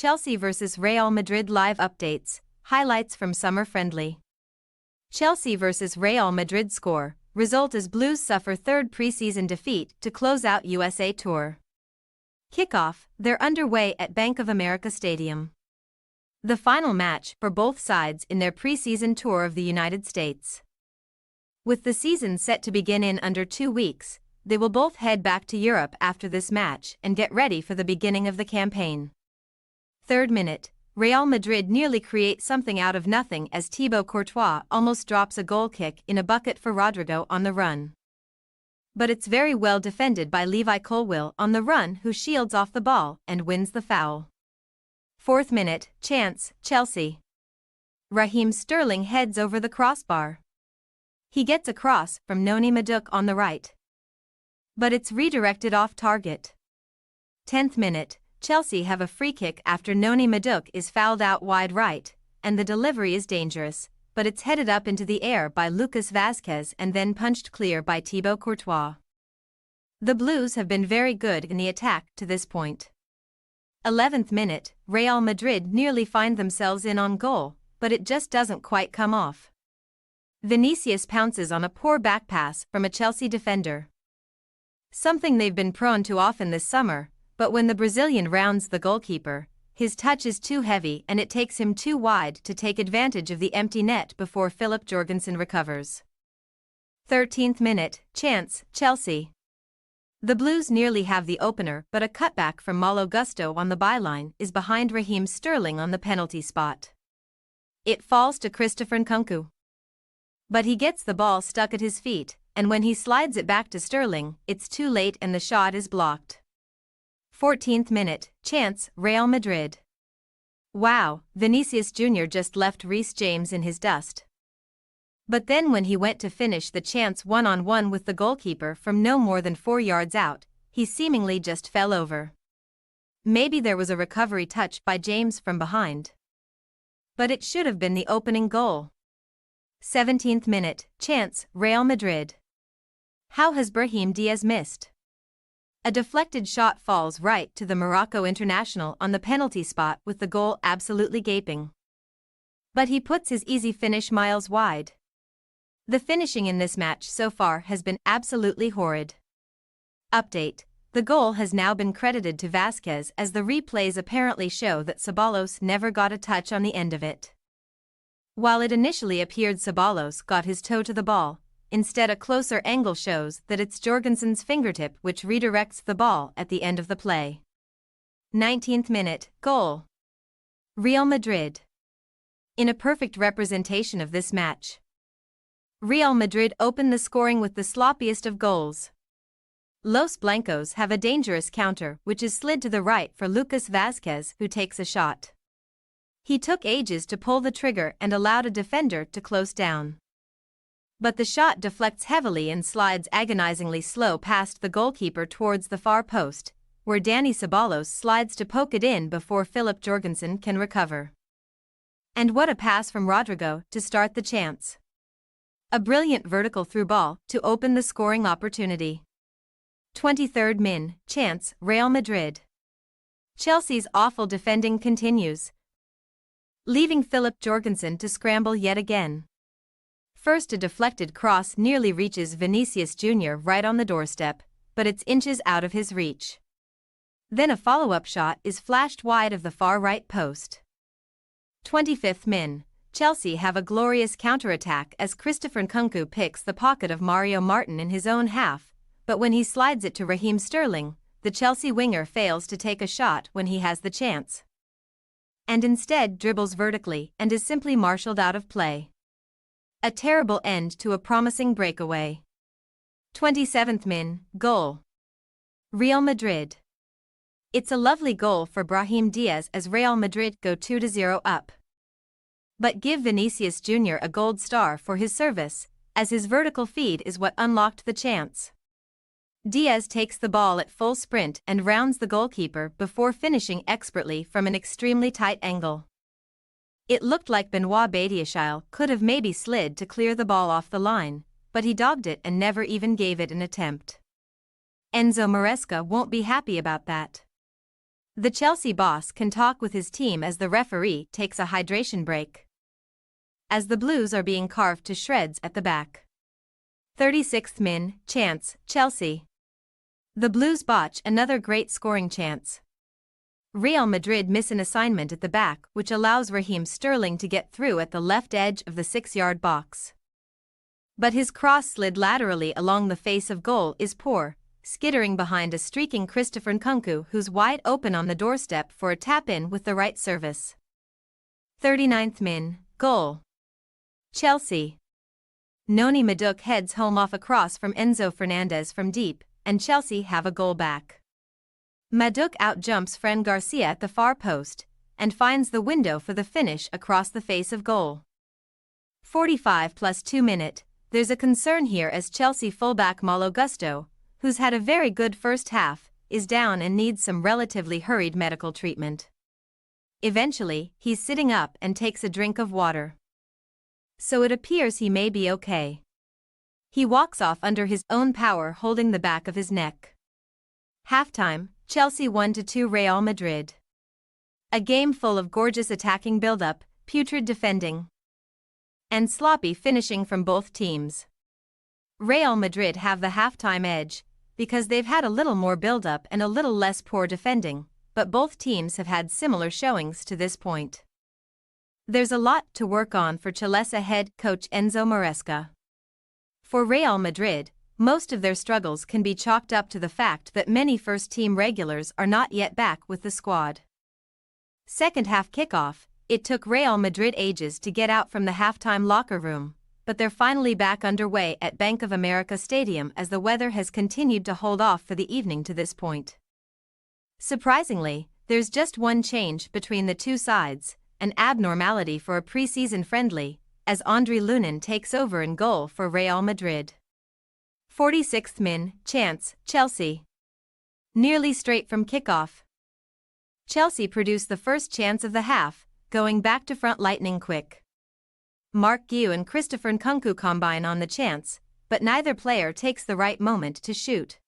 Chelsea vs Real Madrid live updates, highlights from summer friendly. Chelsea vs Real Madrid score, result as Blues suffer third preseason defeat to close out USA tour. Kickoff, they're underway at Bank of America Stadium. The final match for both sides in their preseason tour of the United States. With the season set to begin in under 2 weeks, they will both head back to Europe after this match and get ready for the beginning of the campaign. 3rd minute, Real Madrid nearly create something out of nothing as Thibaut Courtois almost drops a goal kick in a bucket for Rodrigo on the run. But it's very well defended by Levi Colwill on the run, who shields off the ball and wins the foul. 4th minute, chance, Chelsea. Raheem Sterling heads over the crossbar. He gets a cross from Noni Madueke on the right, but it's redirected off target. 10th minute, Chelsea have a free kick after Noni Madueke is fouled out wide right, and the delivery is dangerous, but it's headed up into the air by Lucas Vazquez and then punched clear by Thibaut Courtois. The Blues have been very good in the attack to this point. 11th minute, Real Madrid nearly find themselves in on goal, but it just doesn't quite come off. Vinicius pounces on a poor back pass from a Chelsea defender. Something they've been prone to often this summer, but when the Brazilian rounds the goalkeeper, his touch is too heavy and it takes him too wide to take advantage of the empty net before Philip Jorgensen recovers. 13th minute, chance, Chelsea. The Blues nearly have the opener, but a cutback from Malo Gusto on the byline is behind Raheem Sterling on the penalty spot. It falls to Christopher Nkunku, but he gets the ball stuck at his feet, and when he slides it back to Sterling, it's too late and the shot is blocked. 14th minute, chance, Real Madrid. Wow, Vinicius Jr. just left Reece James in his dust. But then when he went to finish the chance one-on-one with the goalkeeper from no more than 4 yards out, he seemingly just fell over. Maybe there was a recovery touch by James from behind, but it should have been the opening goal. 17th minute, chance, Real Madrid. How has Brahim Diaz missed? A deflected shot falls right to the Morocco international on the penalty spot with the goal absolutely gaping. But he puts his easy finish miles wide. The finishing in this match so far has been absolutely horrid. Update: the goal has now been credited to Vazquez as the replays apparently show that Ceballos never got a touch on the end of it. While it initially appeared Ceballos got his toe to the ball, instead a closer angle shows that it's Jorgensen's fingertip which redirects the ball at the end of the play. 19th minute, goal. Real Madrid. In a perfect representation of this match, Real Madrid open the scoring with the sloppiest of goals. Los Blancos have a dangerous counter which is slid to the right for Lucas Vazquez, who takes a shot. He took ages to pull the trigger and allowed a defender to close down. But the shot deflects heavily and slides agonizingly slow past the goalkeeper towards the far post, where Dani Ceballos slides to poke it in before Philip Jorgensen can recover. And what a pass from Rodrigo to start the chance. A brilliant vertical through ball to open the scoring opportunity. 23rd min, chance, Real Madrid. Chelsea's awful defending continues, leaving Philip Jorgensen to scramble yet again. First, a deflected cross nearly reaches Vinicius Jr. right on the doorstep, but it's inches out of his reach. Then a follow-up shot is flashed wide of the far right post. 25th min, Chelsea have a glorious counterattack as Christopher Nkunku picks the pocket of Mario Martin in his own half, but when he slides it to Raheem Sterling, the Chelsea winger fails to take a shot when he has the chance, and instead dribbles vertically and is simply marshaled out of play. A terrible end to a promising breakaway. 27th min, goal. Real Madrid. It's a lovely goal for Brahim Diaz as Real Madrid go 2-0 up. But give Vinicius Jr. a gold star for his service, as his vertical feed is what unlocked the chance. Diaz takes the ball at full sprint and rounds the goalkeeper before finishing expertly from an extremely tight angle. It looked like Benoit Badiashile could have maybe slid to clear the ball off the line, but he dogged it and never even gave it an attempt. Enzo Maresca won't be happy about that. The Chelsea boss can talk with his team as the referee takes a hydration break. As the Blues are being carved to shreds at the back. 36th min, chance, Chelsea. The Blues botch another great scoring chance. Real Madrid miss an assignment at the back which allows Raheem Sterling to get through at the left edge of the 6-yard box. But his cross slid laterally along the face of goal is poor, skittering behind a streaking Christopher Nkunku who's wide open on the doorstep for a tap-in with the right service. 39th min, goal. Chelsea. Noni Madueke heads home off a cross from Enzo Fernandez from deep, and Chelsea have a goal back. Madueke outjumps Fran Garcia at the far post, and finds the window for the finish across the face of goal. 45 plus 2 minute, there's a concern here as Chelsea fullback Malo Gusto, who's had a very good first half, is down and needs some relatively hurried medical treatment. Eventually, he's sitting up and takes a drink of water. So it appears he may be okay. He walks off under his own power holding the back of his neck. Halftime, Chelsea 1-2 Real Madrid. A game full of gorgeous attacking build-up, putrid defending, and sloppy finishing from both teams. Real Madrid have the halftime edge, because they've had a little more build-up and a little less poor defending, but both teams have had similar showings to this point. There's a lot to work on for Chelsea head coach Enzo Maresca. For Real Madrid, most of their struggles can be chalked up to the fact that many first-team regulars are not yet back with the squad. Second half kickoff, it took Real Madrid ages to get out from the halftime locker room, but they're finally back underway at Bank of America Stadium as the weather has continued to hold off for the evening to this point. Surprisingly, there's just one change between the two sides, an abnormality for a preseason friendly, as André Lunin takes over in goal for Real Madrid. 46th min, chance, Chelsea. Nearly straight from kickoff. Chelsea produced the first chance of the half, going back to front lightning quick. Mark Guiu and Christopher Nkunku combine on the chance, but neither player takes the right moment to shoot.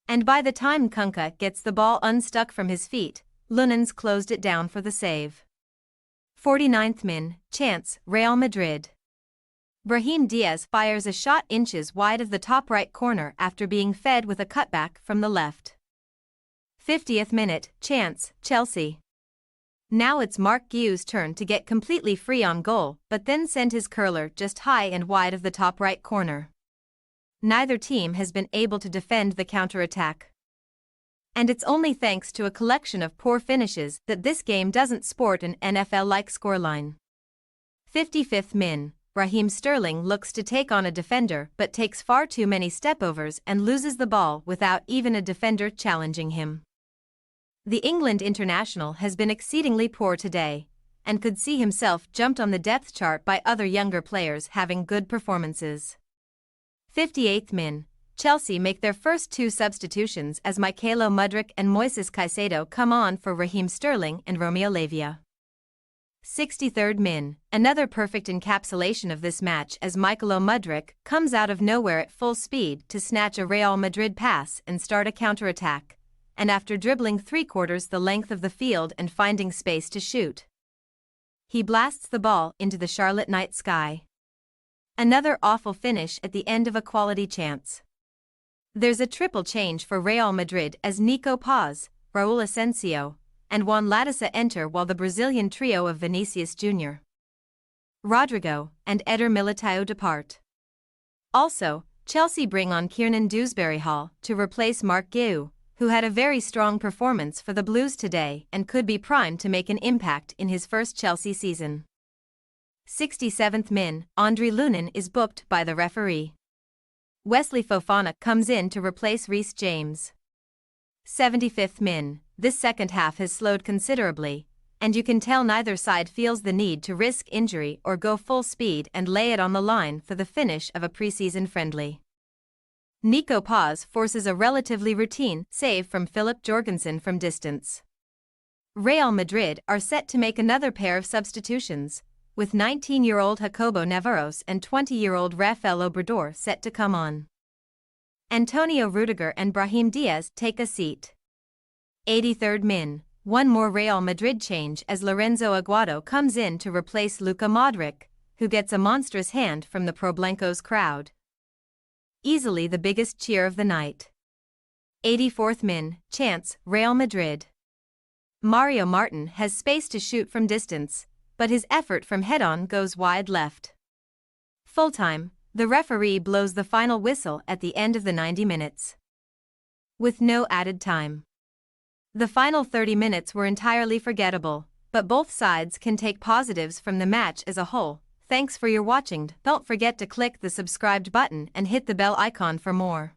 And by the time Nkunku gets the ball unstuck from his feet, Lunin's closed it down for the save. 49th min, chance, Real Madrid. Brahim Diaz fires a shot inches wide of the top right corner after being fed with a cutback from the left. 50th minute, chance, Chelsea. Now it's Mark Guiu's turn to get completely free on goal, but then send his curler just high and wide of the top right corner. Neither team has been able to defend the counterattack. And it's only thanks to a collection of poor finishes that this game doesn't sport an NFL-like scoreline. 55th min, Raheem Sterling looks to take on a defender but takes far too many stepovers and loses the ball without even a defender challenging him. The England international has been exceedingly poor today, and could see himself jumped on the depth chart by other younger players having good performances. 58th min, Chelsea make their first two substitutions as Mykhailo Mudryk and Moises Caicedo come on for Raheem Sterling and Romeo Lavia. 63rd min, another perfect encapsulation of this match as Mykhailo Mudryk comes out of nowhere at full speed to snatch a Real Madrid pass and start a counterattack, and after dribbling 3/4 the length of the field and finding space to shoot, he blasts the ball into the Charlotte night sky. Another awful finish at the end of a quality chance. There's a triple change for Real Madrid as Nico Paz, Raul Asensio, and Juan Latasa enter while the Brazilian trio of Vinicius Jr., Rodrigo, and Eder Militao depart. Also, Chelsea bring on Kiernan Dewsbury-Hall to replace Mark Guiu, who had a very strong performance for the Blues today and could be primed to make an impact in his first Chelsea season. 67th min, André Lunin is booked by the referee. Wesley Fofana comes in to replace Reece James. 75th min, this second half has slowed considerably, and you can tell neither side feels the need to risk injury or go full speed and lay it on the line for the finish of a preseason friendly. Nico Paz forces a relatively routine save from Philip Jorgensen from distance. Real Madrid are set to make another pair of substitutions, with 19-year-old Jacobo Navarros and 20-year-old Rafael Obrador set to come on. Antonio Rudiger and Brahim Diaz take a seat. 83rd min. One more Real Madrid change as Lorenzo Aguado comes in to replace Luka Modric, who gets a monstrous hand from the Problenco's crowd. Easily the biggest cheer of the night. 84th min. Chance, Real Madrid. Mario Martin has space to shoot from distance, but his effort from head-on goes wide left. Full-time, the referee blows the final whistle at the end of the 90 minutes. With no added time. The final 30 minutes were entirely forgettable, but both sides can take positives from the match as a whole. Thanks for your watching. Don't forget to click the subscribed button and hit the bell icon for more.